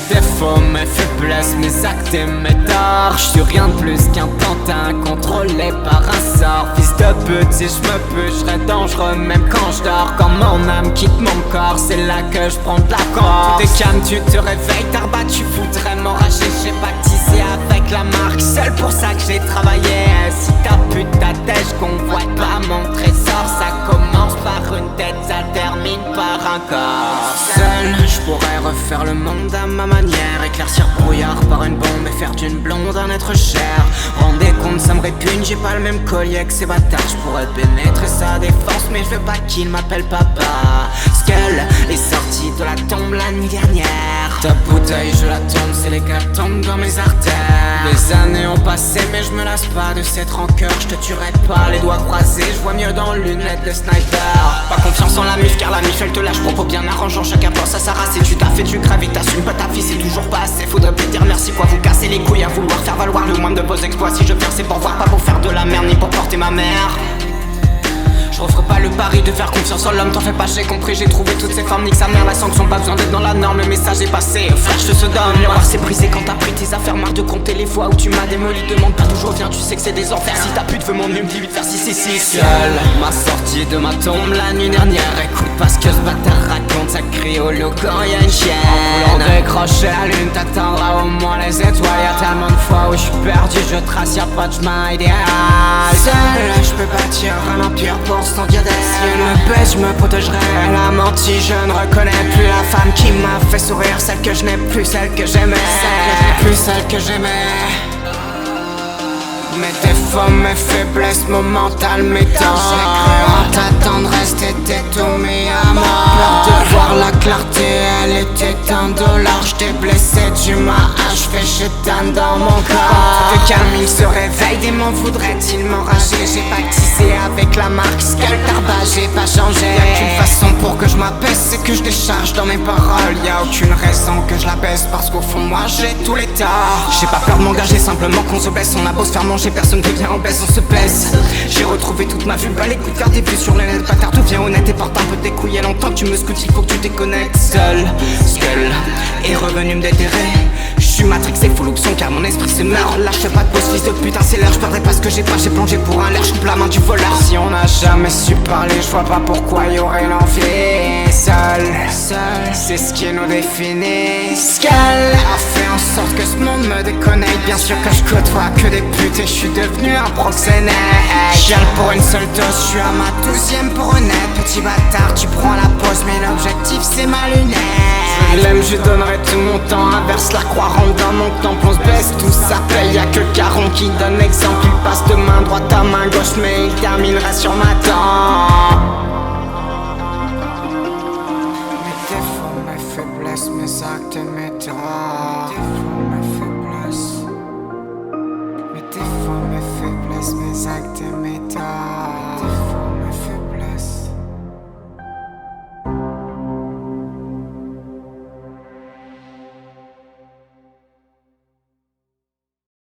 défauts, mes faiblesses, mes actes et mes torts. J'suis rien de plus qu'un pantin contrôlé par un sort. Fils de pute, si j'me pue, j'serais dangereux même quand j'dors. Quand mon âme quitte mon corps, c'est là que j'prends de la force. Tout est calme, tu te réveilles, t'as rebattu, foutrais m'enrager. J'ai baptisé avec la marque, seul pour ça que j'ai travaillé. Si ta pute ta tête, j'convoite pas mon trésor. Ça commence par une tête, ça termine par un corps. Seul, j'pourrais refaire le monde à ma manière. Éclaircir brouillard par une bombe et faire d'une blonde un être cher. Rendez compte, ça me répugne, j'ai pas le même collier que ces bâtards. J'pourrais pénétrer sa défense, mais je veux pas qu'il m'appelle papa. Skull est sorti de la tombe la nuit dernière. Ta bouteille, je la tombe, c'est l'hécatombe dans mes artères. Les années ont passé, mais je me lasse pas de cette rancœur. Je te tuerai pas les doigts croisés, je vois mieux dans lunettes de sniper. Pas confiance en la mif, car la mif elle te lâche. Propos bien arrangeant, chacun pense à sa race. Et tu t'as fait, tu crèves et t'assumes pas ta vie, c'est toujours pas assez. Faudrait peut-être dire merci, quoi vous casser les couilles à vouloir faire valoir le moindre de vos exploits. Si je viens c'est pour voir, pas pour faire de la merde, ni pour porter ma mère. Je referai pas le pari de faire confiance en l'homme, t'en fais pas, j'ai compris, j'ai trouvé toutes ces formes, nique sa mère, la sanction, pas besoin d'être dans la norme, le message est passé, frère je te se donne. Miroir s'est brisé quand t'as pris tes affaires, marre de compter les fois où tu m'as démoli, demande pas d'où je reviens, tu sais que c'est des enfers. Si ta pute veut mon hume, dis vite faire 666. Seul m'a sorti de ma tombe la nuit dernière, écoute pas ce que ce bâtard raconte, ça crie au loup quand y'a une chienne. En voulant décrocher la lune, t'attendras au moins les étoiles, y'a tellement de fois où je suis perdu, je trace, y'a pas de chemin idéal. Seul, je peux bâtir un empire pour son diadème. Si elle me baisse, je me protégerai. Elle a menti, je ne reconnais plus la femme qui m'a fait sourire. Celle que je n'ai plus, celle que j'aimais. Celle que j'aimais. Mes défauts, mes faiblesses, mon mental, mes torts. J'ai cru en ta tendresse, t'étais tout mis à mort. Peur de voir la clarté, elle était $1. J't'ai blessé, tu m'as achevé, j'éteins dans mon corps. De calme, il se réveille, démon voudrait-il m'enrager. J'ai baptisé avec la marque Skull Tarba, j'ai pas changé. Y'a qu'une façon pour que je m'apaise, c'est que je décharge dans mes paroles. Y'a aucune raison que je la baisse, parce qu'au fond moi j'ai tous les torts. J'ai pas peur de m'engager, simplement qu'on se blesse. On a beau se faire manger, personne ne devient en baisse, on se baisse. J'ai retrouvé toute ma vue, pas les coups de faire des vues sur les net. Bâtard, deviens honnête et porte un peu tes couilles. Longtemps que tu me scoutes, il faut que tu déconnectes. Seul, Skull est revenu me déterrer. J'suis matrixé full option car mon esprit se meurt. Lâche pas de pause, fils de putain, c'est l'heure. J'perdrai pas ce que j'ai pas, j'ai plongé pour un l'air. J'coupe la main du voleur. Si on n'a jamais su parler, j'vois pas pourquoi y'aurait l'envie. Seul, c'est ce qui nous définit. Skull a fait en sorte que ce monde me déconnecte. Bien sûr que je côtoie que des putes et j'suis devenu un proxénète. Chiale pour une seule dose, j'suis à ma 12e pour honnête. Petit bâtard, tu prends la pause, mais l'objectif c'est ma lunette. Je l'aime, je donnerai tout mon temps. Inverse la croix, rentre dans mon temple, on se baisse, tout ça paye. Y'a que le caron qui donne l'exemple. Il passe de main droite à main gauche, mais il terminera sur ma dent. Mes défauts, mes faiblesses, mes actes et mes torts.